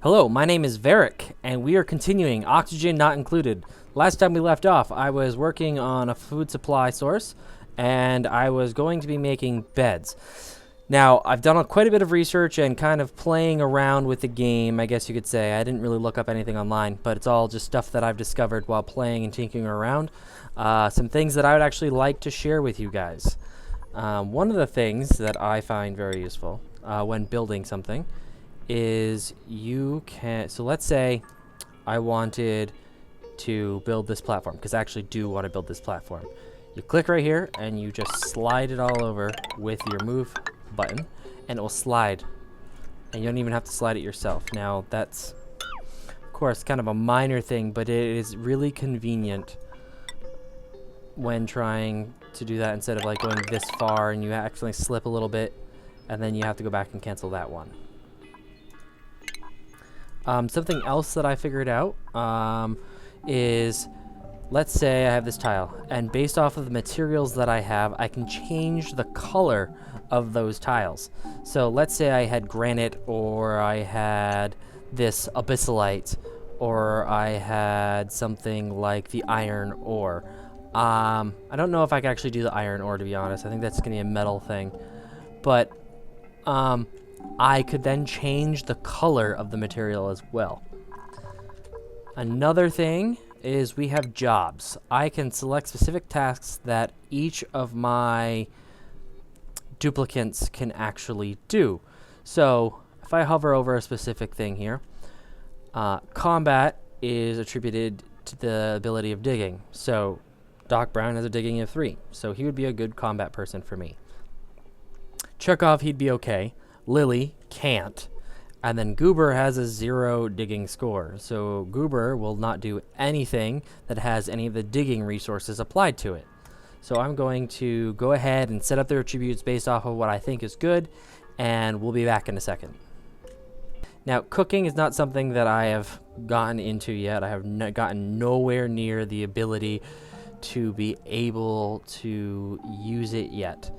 Hello, my name is Varyk, and we are continuing Oxygen Not Included. Last time we left off, I was working on a food supply source, and I was going to be making beds. Now, I've done quite a bit of research and kind of playing around with the game, I guess you could say. I didn't really look up anything online, but it's all just stuff that I've discovered while playing and tinkering around. Some things that I would actually like to share with you guys. One of the things that I find very useful when building something is you can, so let's say I wanted to build this platform, because I actually do want to build this platform. You click right here and you just slide it all over with your move button and it will slide, and you don't even have to slide it yourself. Now that's of course kind of a minor thing, but it is really convenient when trying to do that, instead of like going this far and you actually slip a little bit and then you have to go back and cancel that one. Something else that I figured out is, let's say I have this tile, and based off of the materials that I have, I can change the color of those tiles. So let's say I had granite, or I had this abyssalite, or I had something like the iron ore. I don't know if I can actually do the iron ore, to be honest. I think that's going to be a metal thing. But I could then change the color of the material as well. Another thing is we have jobs. I can select specific tasks that each of my duplicates can actually do. So if I hover over a specific thing here, combat is attributed to the ability of digging. So Doc Brown has a digging of 3, so he would be a good combat person for me. Chekhov, he'd be okay. Lily can't. And then Goober has a 0 digging score. So Goober will not do anything that has any of the digging resources applied to it. So I'm going to go ahead and set up their attributes based off of what I think is good, and we'll be back in a second. Now, cooking is not something that I have gotten into yet. I have gotten nowhere near the ability to be able to use it yet.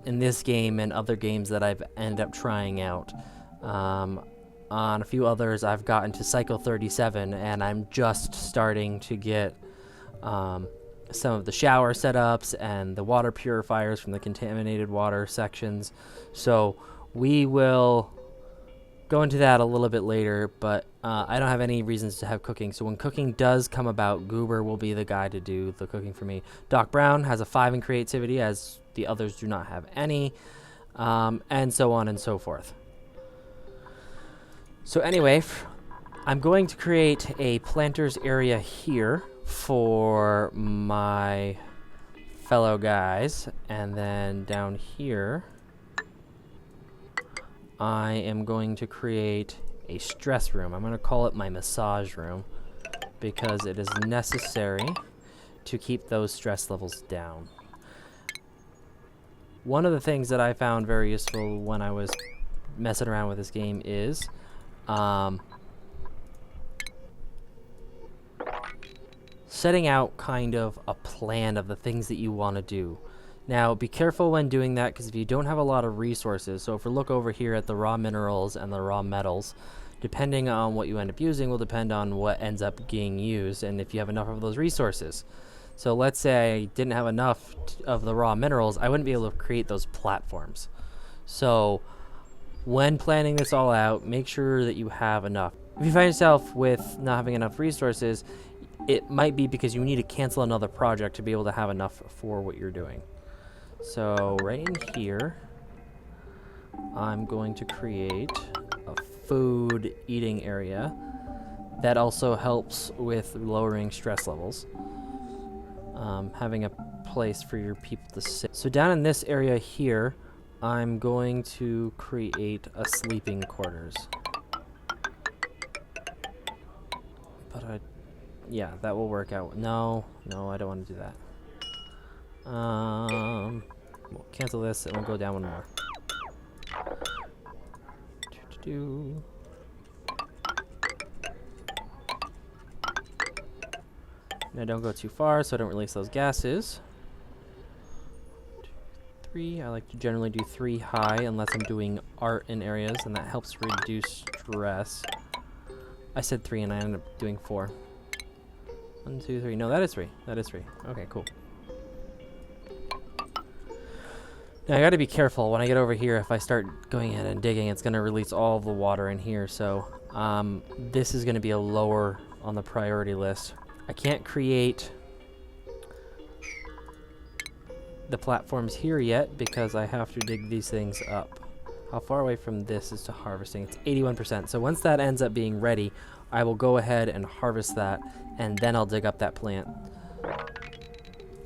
In this game and other games that I've ended up trying out. On a few others, I've gotten to Cycle 37, and I'm just starting to get some of the shower setups and the water purifiers from the contaminated water sections. So we will go into that a little bit later, but I don't have any reasons to have cooking. So when cooking does come about, Goober will be the guy to do the cooking for me. Doc Brown has a 5 in creativity, as the others do not have any, and so on and so forth. So anyway, I'm going to create a planters area here for my fellow guys, and then down here I am going to create a stress room. I'm going to call it my massage room, because it is necessary to keep those stress levels down. One of the things that I found very useful when I was messing around with this game is setting out kind of a plan of the things that you want to do. Now, be careful when doing that, because if you don't have a lot of resources, so if we look over here at the raw minerals and the raw metals, depending on what you end up using will depend on what ends up being used, and if you have enough of those resources. So let's say I didn't have enough of the raw minerals, I wouldn't be able to create those platforms. So when planning this all out, make sure that you have enough. If you find yourself with not having enough resources, it might be because you need to cancel another project to be able to have enough for what you're doing. So right in here, I'm going to create a food eating area that also helps with lowering stress levels. Having a place for your people to sit. So down in this area here, I'm going to create a sleeping quarters. But yeah, that will work out. No, I don't want to do that. We'll cancel this, and we'll go down one more. Now don't go too far so I don't release those gases. 2, 3. I like to generally do 3 high unless I'm doing art in areas, and that helps reduce stress. I said 3 and I ended up doing 4. 1, 2, 3. No, that is 3. That is 3. Okay, cool. Now I gotta be careful when I get over here. If I start going in and digging, it's gonna release all the water in here. So this is gonna be a lower on the priority list. I can't create the platforms here yet because I have to dig these things up. How far away from this is to harvesting? It's 81%. So once that ends up being ready, I will go ahead and harvest that, and then I'll dig up that plant.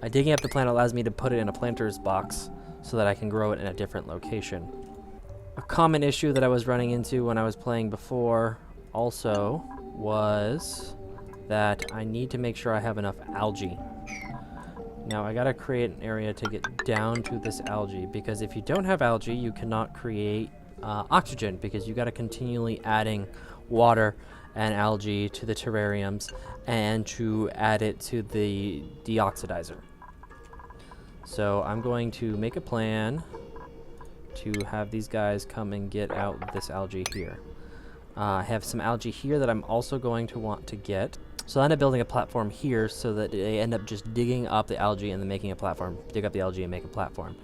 Digging up the plant allows me to put it in a planter's box so that I can grow it in a different location. A common issue that I was running into when I was playing before also was that I need to make sure I have enough algae. Now I gotta create an area to get down to this algae, because if you don't have algae, you cannot create oxygen, because you gotta continually adding water and algae to the terrariums and to add it to the deoxidizer. So I'm going to make a plan to have these guys come and get out this algae here. I have some algae here that I'm also going to want to get. So I end up building a platform here so that they end up just digging up the algae and then making a platform. Dig up the algae and make a platform.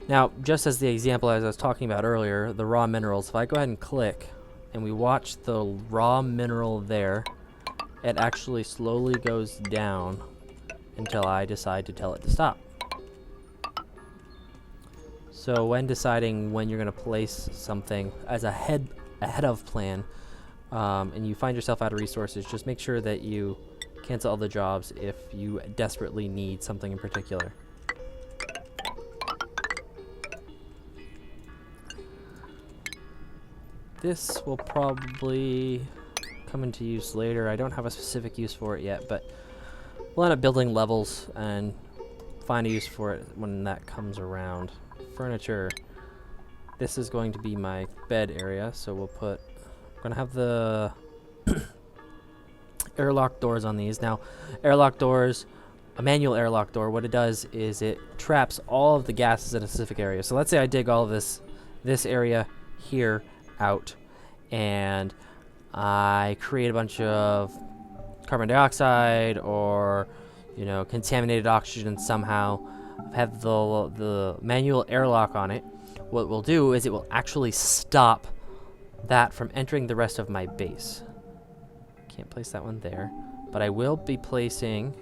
Now, just as the example as I was talking about earlier, the raw minerals, if I go ahead and click and we watch the raw mineral there, it actually slowly goes down until I decide to tell it to stop. So when deciding when you're going to place something as a head of plan, and you find yourself out of resources, just make sure that you cancel all the jobs if you desperately need something in particular. This will probably come into use later. I don't have a specific use for it yet, but we'll end up building levels and find a use for it when that comes around. Furniture. This is going to be my bed area, so we'll put... I'm going to have the airlock doors on these. Now, airlock doors, a manual airlock door, what it does is it traps all of the gases in a specific area. So let's say I dig all of this area here out, and I create a bunch of carbon dioxide or, you know, contaminated oxygen somehow. Have the manual airlock on it. What we'll do is it will actually stop that from entering the rest of my base. Can't place that one there, but I will be placing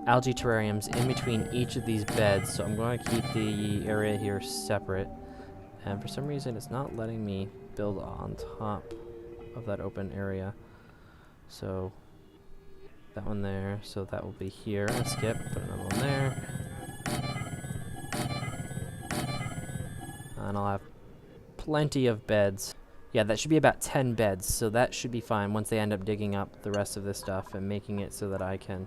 algae terrariums in between each of these beds, so I'm going to keep the area here separate, and for some reason it's not letting me build on top of that open area. So that one there, so that will be here. I'll skip, put another one there, and I'll have plenty of beds. Yeah, that should be about 10 beds, so that should be fine once they end up digging up the rest of this stuff and making it so that I can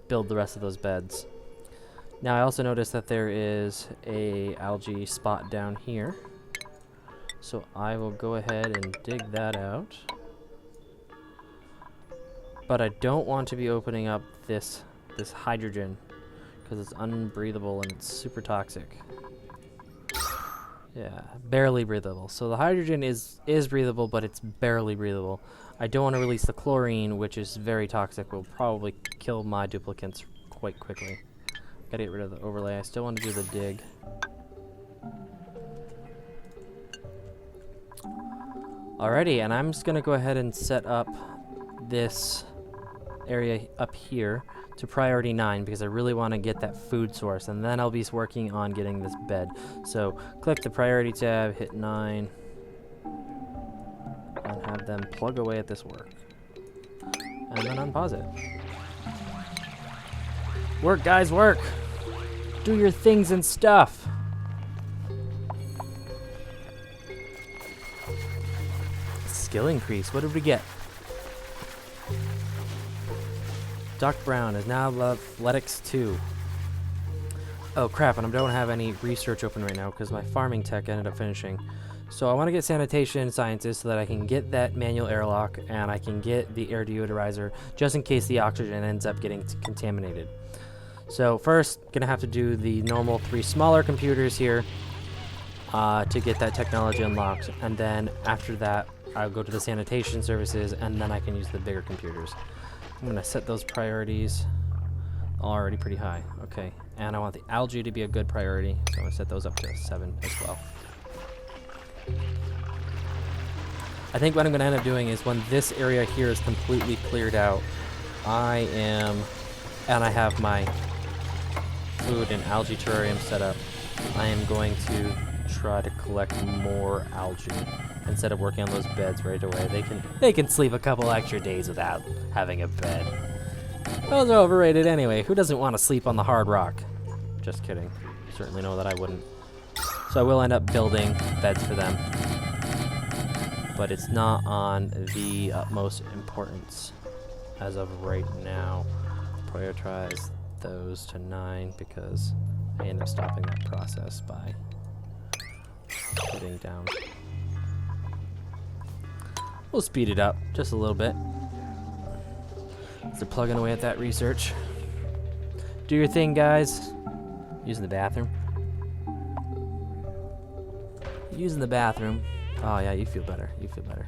build the rest of those beds. Now I also noticed that there is a algae spot down here, so I will go ahead and dig that out. But I don't want to be opening up this hydrogen because it's unbreathable and it's super toxic. Yeah, barely breathable. So the hydrogen is breathable, but it's barely breathable. I don't want to release the chlorine, which is very toxic. Will probably kill my duplicates quite quickly. Gotta get rid of the overlay. I still want to do the dig. Alrighty, and I'm just gonna go ahead and set up this area up here to priority 9 because I really want to get that food source, and then I'll be working on getting this bed. So click the priority tab, hit 9, and have them plug away at this work. And then unpause it. Work, guys, work! Do your things and stuff! Skill increase, what did we get? Doc Brown is now Athletics 2. Oh crap, and I don't have any research open right now because my farming tech ended up finishing. So I want to get sanitation scientists so that I can get that manual airlock and I can get the air deodorizer just in case the oxygen ends up getting contaminated. So first, gonna have to do the normal 3 smaller computers here to get that technology unlocked, and then after that, I'll go to the sanitation services, and then I can use the bigger computers. I'm gonna set those priorities already pretty high. Okay, and I want the algae to be a good priority, so I'm gonna set those up to 7 as well. I think what I'm gonna end up doing is when this area here is completely cleared out, I have my food and algae terrarium set up. I am going to try to collect more algae instead of working on those beds right away. They can sleep a couple extra days without having a bed. Those are overrated anyway. Who doesn't want to sleep on the hard rock? Just kidding. Certainly know that I wouldn't. So I will end up building beds for them, but it's not on the utmost importance as of right now. Prioritize those to 9 because I end up stopping that process by putting down. We'll speed it up just a little bit. So plugging away at that research. Do your thing, guys. Using the bathroom. Using the bathroom. Oh yeah, you feel better. You feel better.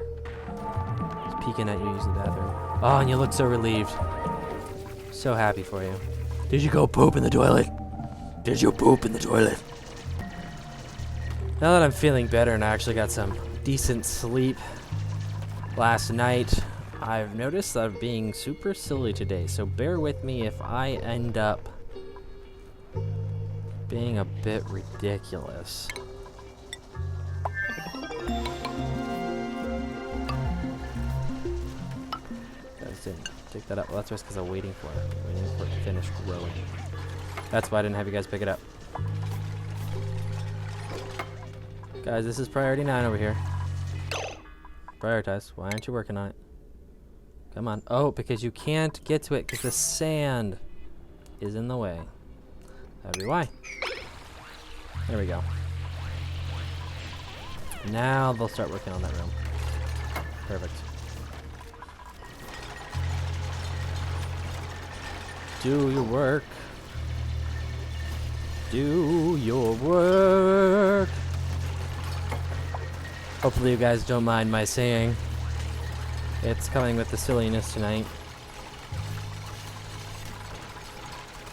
Just peeking at you using the bathroom. Oh, and you look so relieved. So happy for you. Did you go poop in the toilet? Did you poop in the toilet? Now that I'm feeling better and I actually got some decent sleep last night, I've noticed that I'm being super silly today, so bear with me if I end up being a bit ridiculous. Guys didn't pick that up. Well, that's just because I'm waiting for it. I'm waiting for it to finish growing. That's why I didn't have you guys pick it up. Guys, this is priority 9 over here. Prioritize. Why aren't you working on it? Come on. Oh, because you can't get to it because the sand is in the way. That'd be why. There we go. Now they'll start working on that room. Perfect. Do your work. Do your work. Hopefully you guys don't mind my saying. It's coming with the silliness tonight.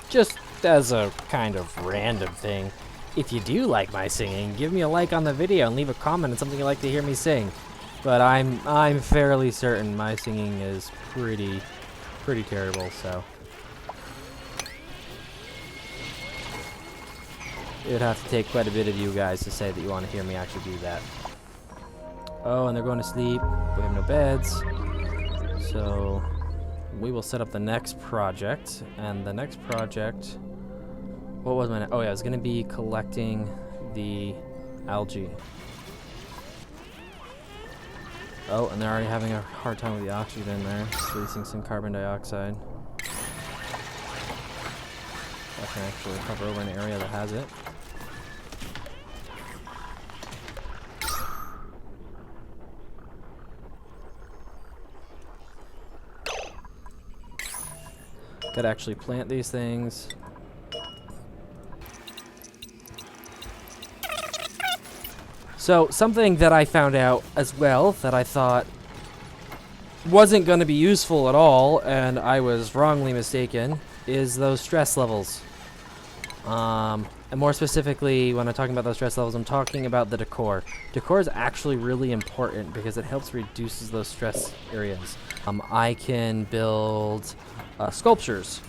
Just as a kind of random thing, if you do like my singing, give me a like on the video and leave a comment on something you'd like to hear me sing. But I'm fairly certain my singing is pretty terrible, so it would have to take quite a bit of you guys to say that you want to hear me actually do that. Oh, and they're going to sleep. We have no beds. So we will set up the next project. And the next project... What was my... Oh, yeah, I was going to be collecting the algae. Oh, and they're already having a hard time with the oxygen in there. It's releasing some carbon dioxide. I can actually hover over an area that has it. Could actually plant these things. So something that I found out as well that I thought wasn't going to be useful at all, and I was wrongly mistaken, is those stress levels. And more specifically, when I'm talking about those stress levels, I'm talking about the decor. Decor is actually really important because it helps reduces those stress areas. I can build sculptures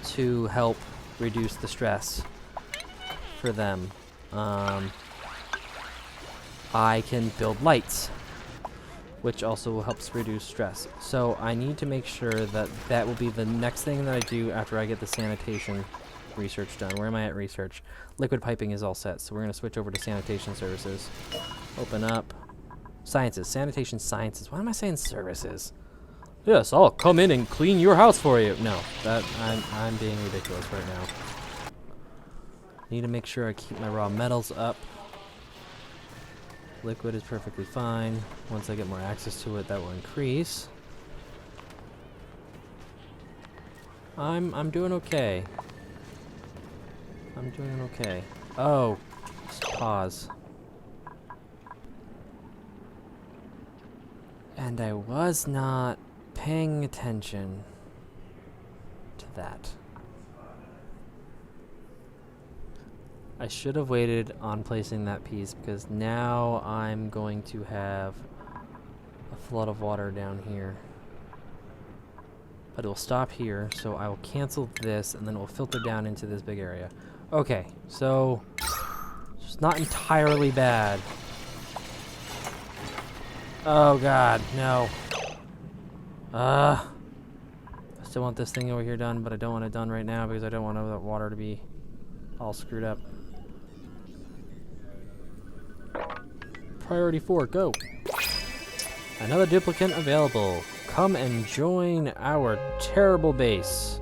to help reduce the stress for them. I can build lights, which also helps reduce stress. So I need to make sure that that will be the next thing that I do after I get the sanitation research done. Where am I at research? Liquid piping is all set, so we're going to switch over to sanitation services. Open up. Sciences. Sanitation sciences. Why am I saying services? Yes, I'll come in and clean your house for you. No, that I'm being ridiculous right now. Need to make sure I keep my raw metals up. Liquid is perfectly fine. Once I get more access to it, that will increase. I'm doing okay. I'm doing okay. Oh, just pause. And I was not paying attention to that. I should have waited on placing that piece because now I'm going to have a flood of water down here. But it will stop here, so I will cancel this and then it will filter down into this big area. Okay, so it's not entirely bad. Oh god, no. I still want this thing over here done, but I don't want it done right now because I don't want that water to be all screwed up. Priority 4, go. Another duplicant available. Come and join our terrible base.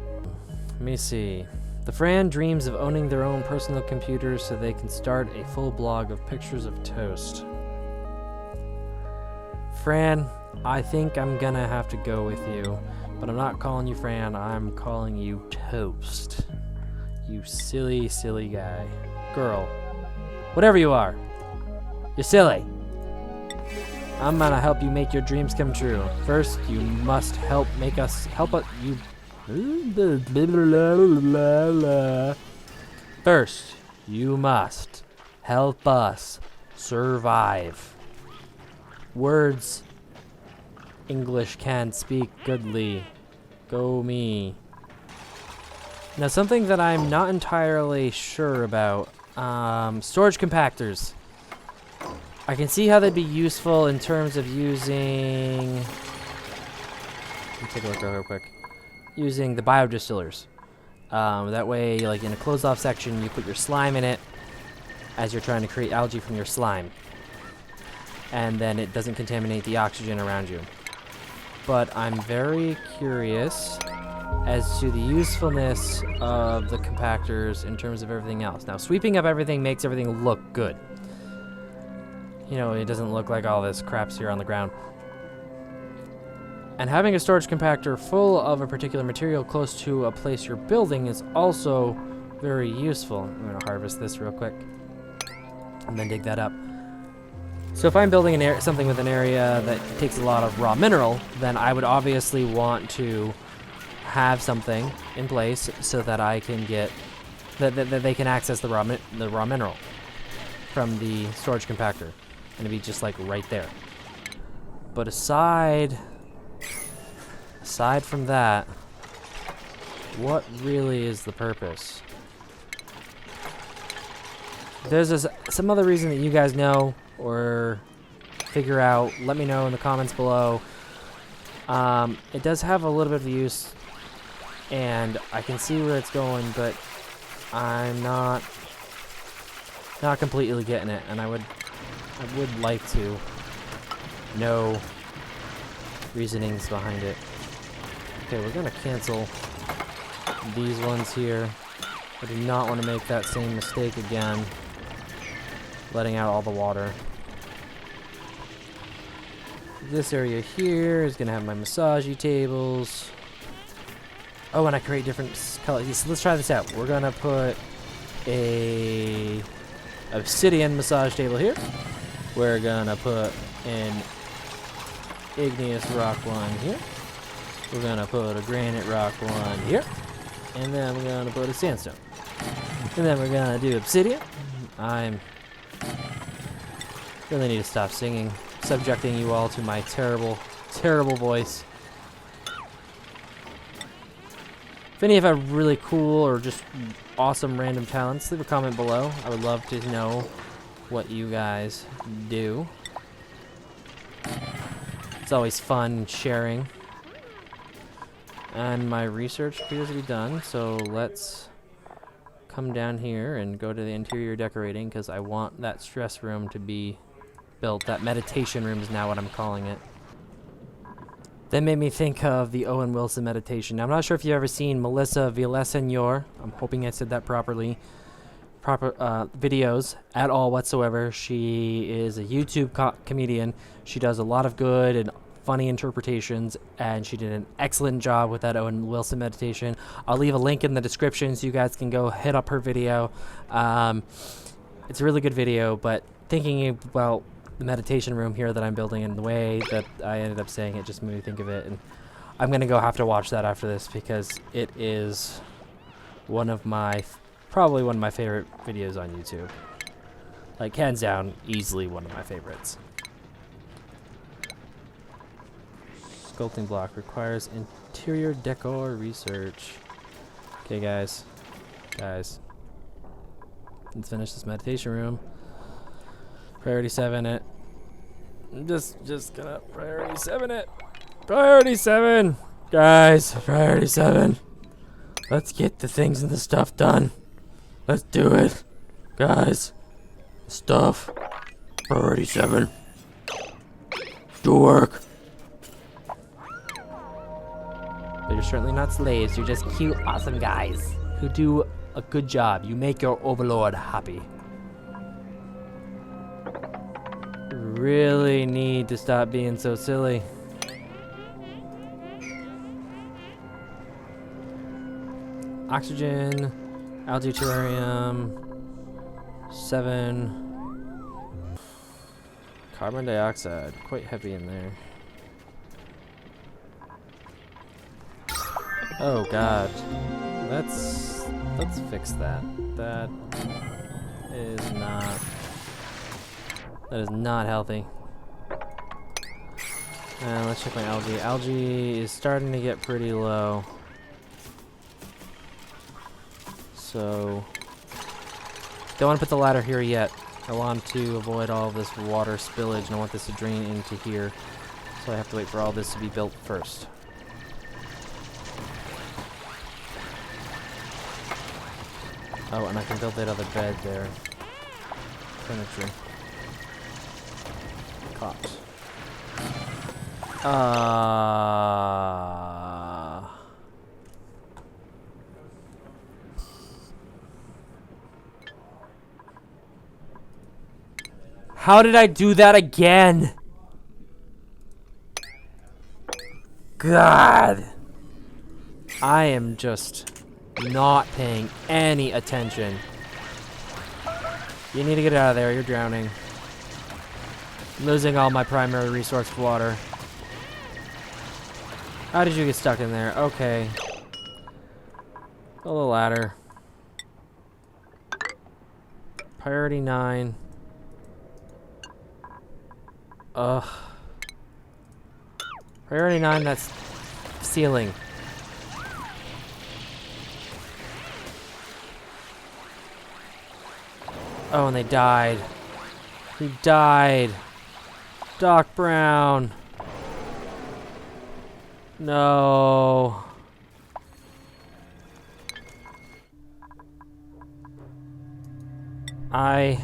Let me see. The Fran dreams of owning their own personal computers so they can start a full blog of pictures of toast. Fran, I think I'm gonna have to go with you, but I'm not calling you Fran, I'm calling you Toast. You silly, silly guy. Girl. Whatever you are. You're silly. I'm gonna help you make your dreams come true. First, you must help us. First, you must help us survive. Words English can't speak goodly. Go me. Now, something that I'm not entirely sure about. Storage compactors. I can see how they'd be useful in terms of using... Let me take a look real quick. Using the biodistillers. That way, like in a closed-off section, you put your slime in it as you're trying to create algae from your slime. And then it doesn't contaminate the oxygen around you. But I'm very curious as to the usefulness of the compactors in terms of everything else. Now, sweeping up everything makes everything look good. You know, it doesn't look like all this crap's here on the ground. And having a storage compactor full of a particular material close to a place you're building is also very useful. I'm going to harvest this real quick and then dig that up. So if I'm building something with an area that takes a lot of raw mineral, then I would obviously want to have something in place so that I can get that they can access the raw mineral from the storage compactor. And it'd be just like right there. But aside from that, what really is the purpose? There's some other reason that you guys know or figure out. Let me know in the comments below. It does have a little bit of use, and I can see where it's going, but I'm not completely getting it, and I would like to know reasonings behind it. Okay, we're gonna cancel these ones here. I do not want to make that same mistake again, letting out all the water. This area here is gonna have my massagey tables. Oh, and I create different colors. So let's try this out. We're gonna put a obsidian massage table here. We're gonna put an igneous rock one here. We're gonna put a granite rock one here. And then we're gonna put a sandstone. And then we're gonna do obsidian. I'm really need to stop singing, subjecting you all to my terrible, terrible voice. If any of you have really cool or just awesome random talents, leave a comment below. I would love to know what you guys do. It's always fun sharing. And my research appears to be done, so let's come down here and go to the interior decorating because I want that stress room to be built. That meditation room is now what I'm calling it. That made me think of the Owen Wilson meditation. Now, I'm not sure if you've ever seen Melissa Villaseñor. I'm hoping I said that properly. Videos at all whatsoever. She is a YouTube comedian. She does a lot of good and funny interpretations, and she did an excellent job with that Owen Wilson meditation. I'll leave a link in the description so you guys can go hit up her video. It's a really good video, but thinking about the meditation room here that I'm building and the way that I ended up saying it just made me think of it, and I'm gonna go have to watch that after this because it is probably one of my favorite videos on YouTube. Like, hands down, easily one of my favorites. Sculpting block requires interior decor research. Okay, guys. Let's finish this meditation room. Priority 7 it. I'm just gonna priority 7 it. Priority 7! Guys, priority 7. Let's get the things and the stuff done. Let's do it. Guys. Stuff. Priority 7. Do work. But you're certainly not slaves. You're just cute, awesome guys who do a good job. You make your overlord happy. Really need to stop being so silly. Oxygen, algae terrarium, 7. Carbon dioxide, quite heavy in there. Oh god. Let's fix that. That is not healthy. And let's check my algae. Algae is starting to get pretty low. So don't want to put the ladder here yet. I want to avoid all this water spillage, and I want this to drain into here. So I have to wait for all this to be built first. Oh, and I can build that other bed there. Furniture. Cot. How did I do that again? God. I am just not paying any attention. You need to get out of there. You're drowning. I'm losing all my primary resource of water. How did you get stuck in there? Okay. Build a ladder. Priority 9. Ugh. Priority 9, that's ceiling. Oh, and they died. He died. Doc Brown. No. I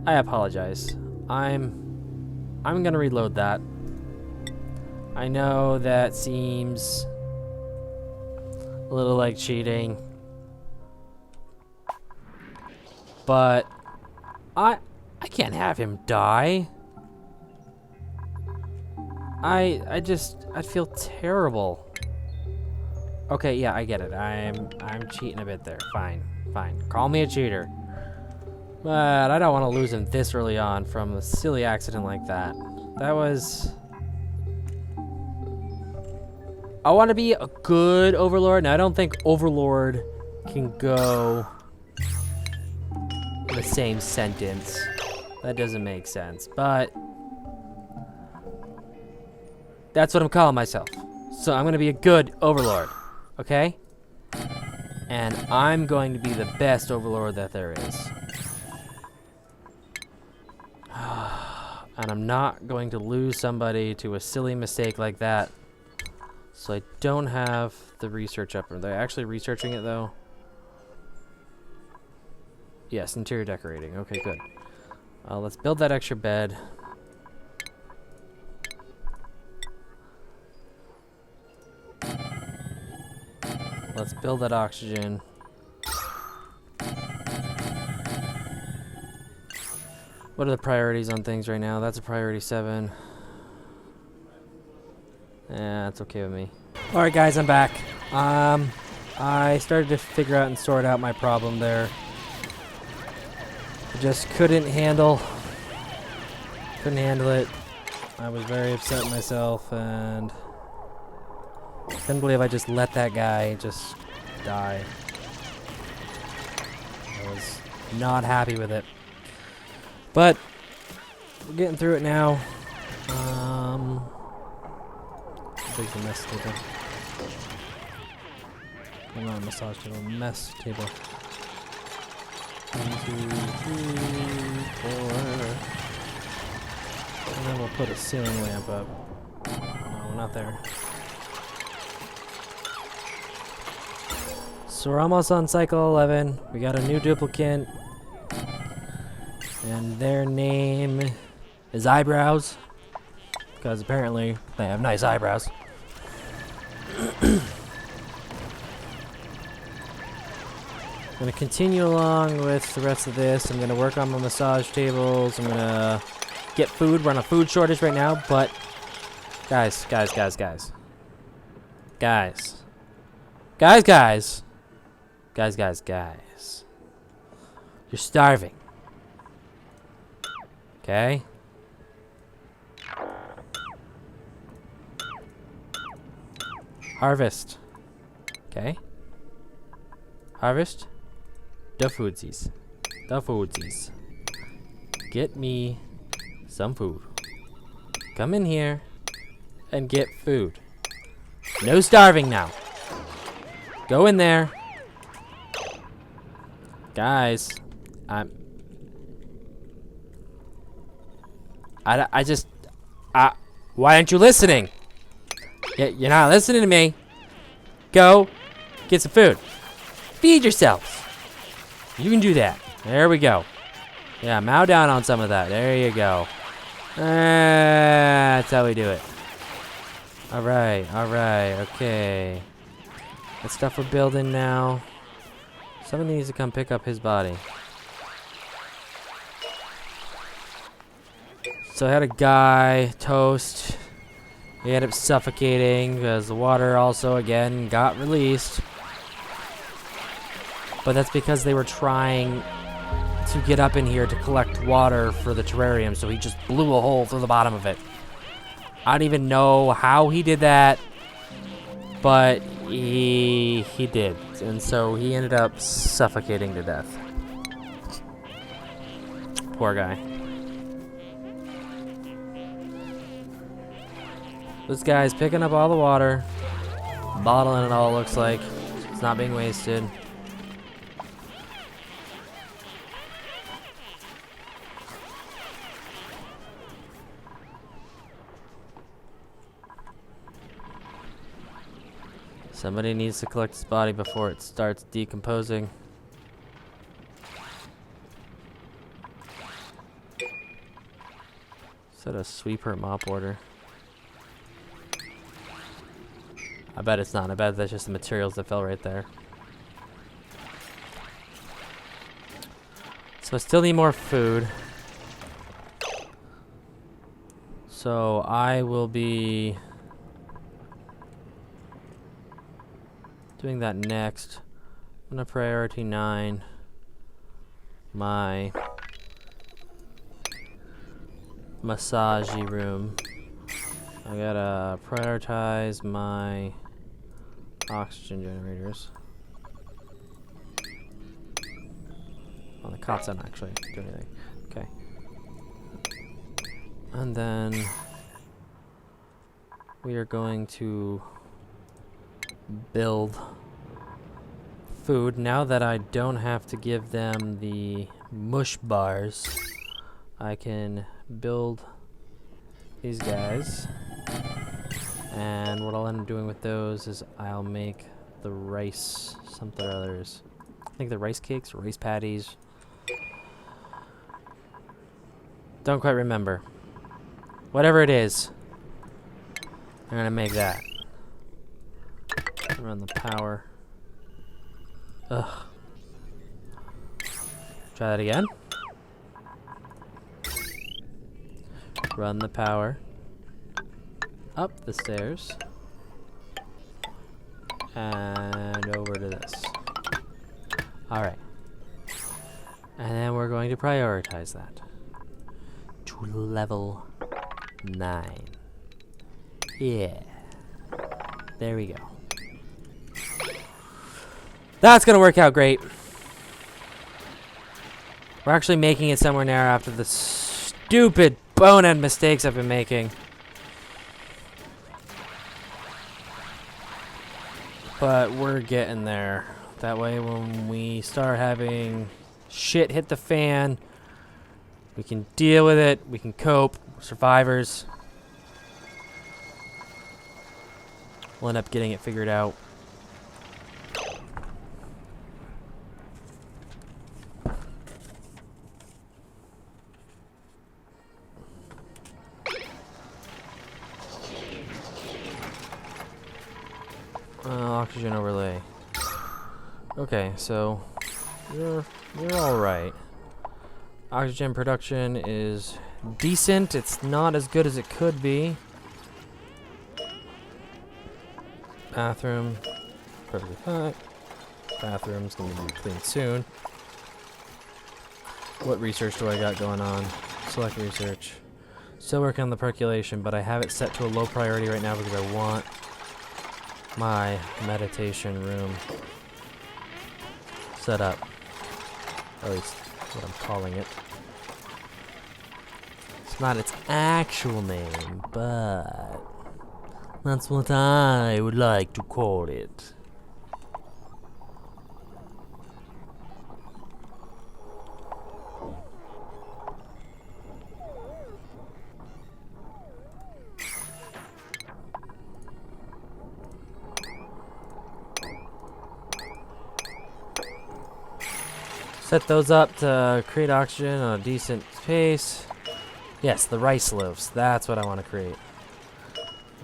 apologize. I'm gonna reload that. I know that seems a little like cheating, but I can't have him die. I'd feel terrible. Okay, yeah, I get it. I'm cheating a bit there. Fine. Call me a cheater. But I don't want to lose him this early on from a silly accident like that. That was... I want to be a good Overlord. Now, I don't think Overlord can go in the same sentence. That doesn't make sense. But that's what I'm calling myself. So I'm going to be a good Overlord. Okay? And I'm going to be the best Overlord that there is. And I'm not going to lose somebody to a silly mistake like that. So I don't have the research up. Are they actually researching it though? Yes, interior decorating. Okay, good. Let's build that extra bed. Let's build that oxygen. What are the priorities on things right now? That's a priority 7. Yeah, it's okay with me. Alright guys, I'm back. I started to figure out and sort out my problem there. I just couldn't handle it. I was very upset with myself and couldn't believe I just let that guy just die. I was not happy with it. But we're getting through it now. Big the mess table. Come on, massage table, mess table. 1, 2, 3, 4. And then we'll put a ceiling lamp up. No, we're not there. So we're almost on cycle 11. We got a new duplicant. And their name is Eyebrows. Because apparently they have nice eyebrows. I'm going to continue along with the rest of this. I'm going to work on my massage tables. I'm going to get food. We're on a food shortage right now, but guys. You're starving. Okay? Harvest. Okay? Harvest. The foodsies. Get me some food. Come in here and get food. No starving now. Go in there. Guys, why aren't you listening? You're not listening to me. Go get some food. Feed yourselves. You can do that. There we go. Yeah, mow down on some of that. There you go. That's how we do it. Alright, okay. That stuff we're building now. Somebody needs to come pick up his body. So I had a guy, Toast. He ended up suffocating because the water also, again, got released. But that's because they were trying to get up in here to collect water for the terrarium, so he just blew a hole through the bottom of it. I don't even know how he did that, but he did. And so he ended up suffocating to death. Poor guy. This guy's picking up all the water, bottling it all, looks like. It's not being wasted. Somebody needs to collect his body before it starts decomposing. Is that a sweeper or mop order? I bet it's not. I bet that's just the materials that fell right there. So I still need more food. So I will be doing that next. I'm gonna priority 9 my massage room. I gotta prioritize my oxygen generators. Well, the cot's not actually do anything. Okay. And then we are going to build food. Now that I don't have to give them the mush bars, I can build these guys. And what I'll end up doing with those is I'll make the rice something or others. I think the rice cakes or rice patties. Don't quite remember. Whatever it is, I'm gonna make that. Run the power. Ugh. Try that again. Run the power. up the stairs and over to this. Alright. And then we're going to prioritize that to level 9. Yeah. There we go. That's gonna work out great. We're actually making it somewhere narrow after the stupid bonehead mistakes I've been making. But we're getting there. That way when we start having shit hit the fan, we can deal with it, we can cope, we're survivors. We'll end up getting it figured out. Oxygen overlay. Okay, so you're all right. Oxygen production is decent. It's not as good as it could be. Bathroom, perfectly fine. Bathroom's gonna be cleaned soon. What research do I got going on? Select research. Still working on the percolation, but I have it set to a low priority right now because I want my meditation room set up. Or at least what I'm calling it. It's not its actual name, but that's what I would like to call it. Set those up to create oxygen on a decent pace. Yes, the rice loaves. That's what I want to create.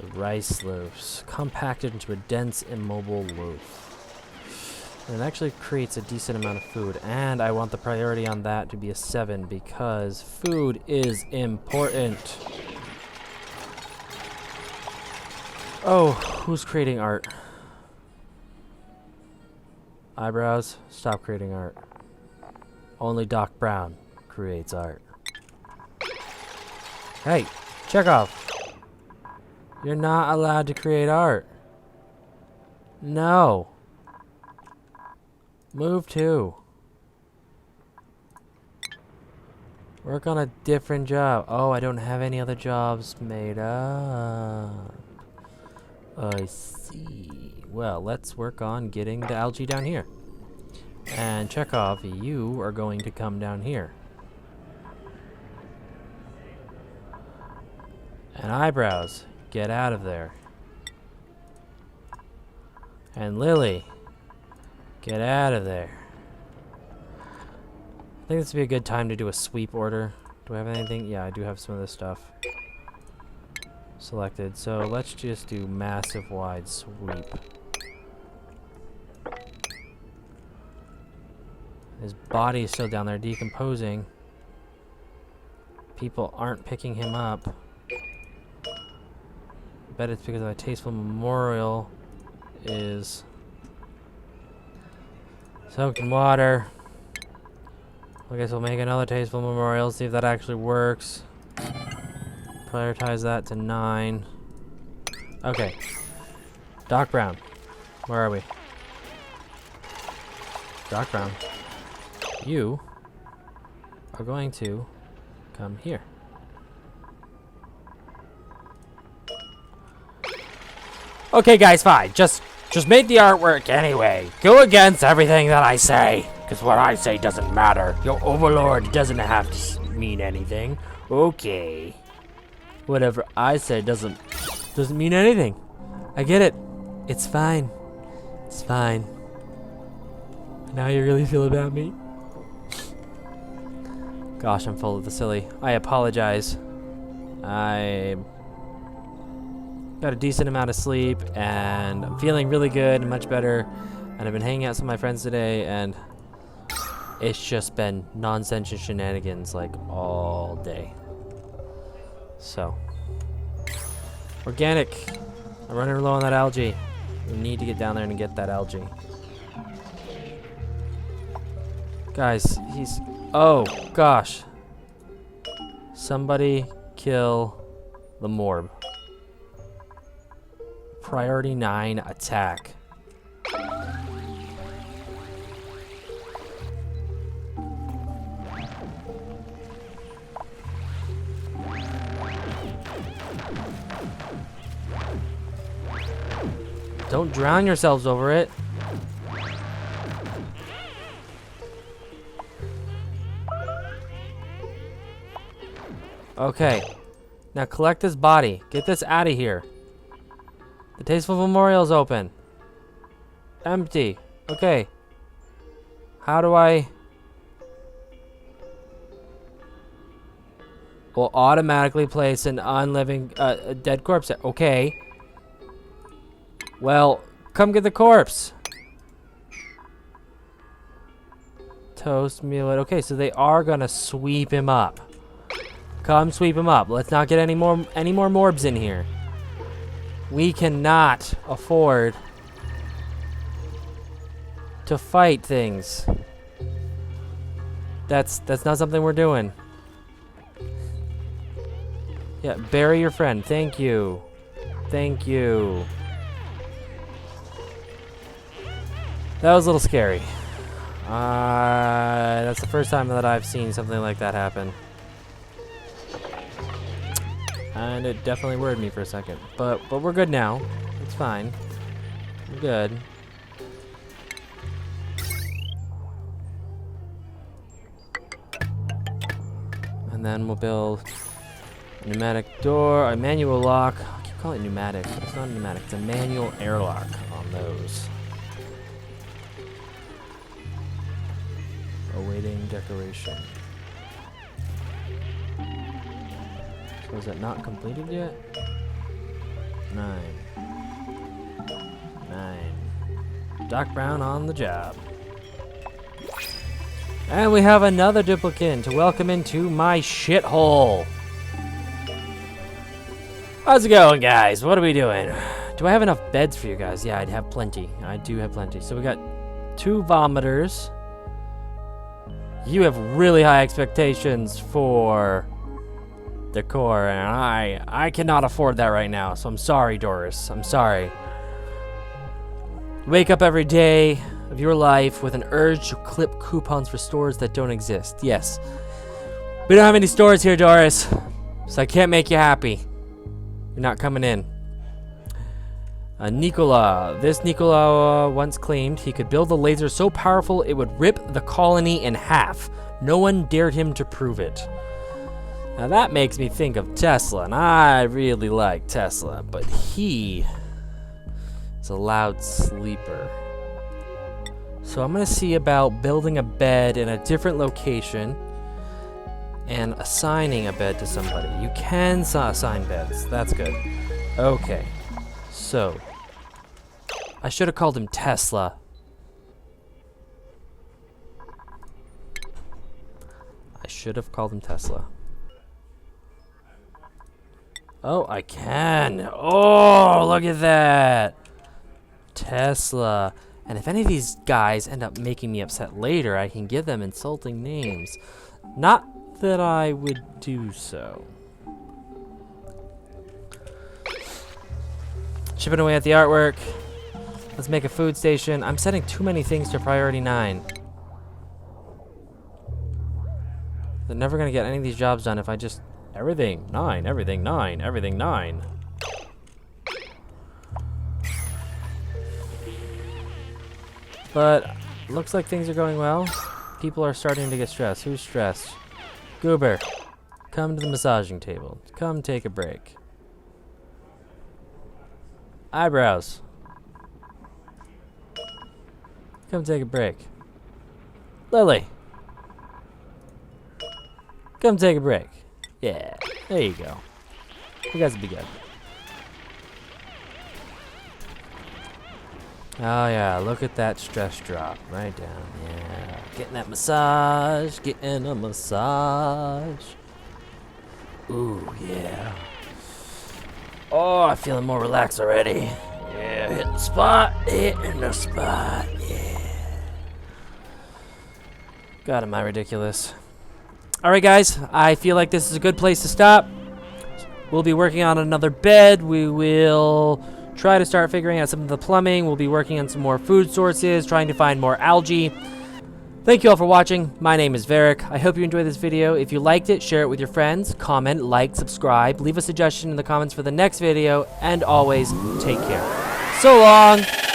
The rice loaves. Compacted into a dense, immobile loaf. And it actually creates a decent amount of food. And I want the priority on that to be a 7 because food is important. Oh, who's creating art? Eyebrows, stop creating art. Only Doc Brown creates art. Hey, Chekhov. You're not allowed to create art. No. Move to. Work on a different job. Oh, I don't have any other jobs made up. I see. Well, let's work on getting the algae down here. And Chekhov, you are going to come down here. And Eyebrows, get out of there. And Lily, get out of there. I think this would be a good time to do a sweep order. Do I have anything? Yeah, I do have some of this stuff selected. So let's just do massive wide sweep. His body is still down there decomposing. People aren't picking him up. I bet it's because my tasteful memorial is soaked in water. I guess we'll make another tasteful memorial, see if that actually works. Prioritize that to 9. Okay. Doc Brown. Where are we? Doc Brown. You are going to come here. Okay, guys, fine. Just make the artwork anyway. Go against everything that I say, because what I say doesn't matter. Your overlord doesn't have to mean anything. Okay. Whatever I say doesn't mean anything. I get it. It's fine. It's fine. Now you really feel about me? Gosh, I'm full of the silly. I apologize. I got a decent amount of sleep, and I'm feeling really good and much better. And I've been hanging out with some of my friends today, and it's just been nonsense and shenanigans like all day. So, Organic. I'm running low on that algae. We need to get down there and get that algae. Guys, he's... Oh, gosh. Somebody kill the morb. Priority 9 attack. Don't drown yourselves over it. Okay. Now collect this body. Get this out of here. The Tasteful Memorial's open. Empty. Okay. How do I... Will automatically place an unliving, a dead corpse. Okay. Well, come get the corpse. Toast, meal it. Okay, so they are gonna sweep him up. Come sweep him up. Let's not get any more morbs in here. We cannot afford to fight things. That's not something we're doing. Yeah, bury your friend. Thank you. Thank you. That was a little scary. That's the first time that I've seen something like that happen. And it definitely worried me for a second. But we're good now. It's fine. We're good. And then we'll build a pneumatic door, a manual lock. I keep calling it pneumatic, but it's not a pneumatic. It's a manual airlock on those. Awaiting decoration. So is it not completed yet? 9. Doc Brown on the job. And we have another duplicant to welcome into my shithole. How's it going, guys? What are we doing? Do I have enough beds for you guys? Yeah, I'd have plenty. I do have plenty. So we got 2 vomiters. You have really high expectations for decor, and I cannot afford that right now. So I'm sorry, Doris. I'm sorry. Wake up every day of your life with an urge to clip coupons for stores that don't exist. Yes. We don't have any stores here, Doris. So I can't make you happy. You're not coming in. Nikola. This Nikola once claimed he could build a laser so powerful it would rip the colony in half. No one dared him to prove it. Now that makes me think of Tesla, and I really like Tesla, but he is a loud sleeper. So I'm going to see about building a bed in a different location and assigning a bed to somebody. You can assign beds. That's good. Okay. So I should have called him Tesla. I should have called him Tesla. Oh, I can. Oh, look at that. Tesla. And if any of these guys end up making me upset later, I can give them insulting names. Not that I would do so. Chipping away at the artwork. Let's make a food station. I'm setting too many things to priority 9. They're never gonna get any of these jobs done if I just... Everything 9, everything 9, everything 9. But looks like things are going well. People are starting to get stressed. Who's stressed? Goober, come to the massaging table. Come take a break. Eyebrows, come take a break. Lily, come take a break. Yeah, there you go. You guys will be good. Oh yeah, look at that stress drop right down. Yeah, getting that massage, getting a massage. Ooh, yeah. Oh, I'm feeling more relaxed already. Yeah, hitting the spot, hitting the spot, yeah. God, am I ridiculous. Alright guys, I feel like this is a good place to stop. We'll be working on another bed. We will try to start figuring out some of the plumbing. We'll be working on some more food sources, trying to find more algae. Thank you all for watching. My name is Varyk. I hope you enjoyed this video. If you liked it, share it with your friends, comment, like, subscribe, leave a suggestion in the comments for the next video, and always take care. So long!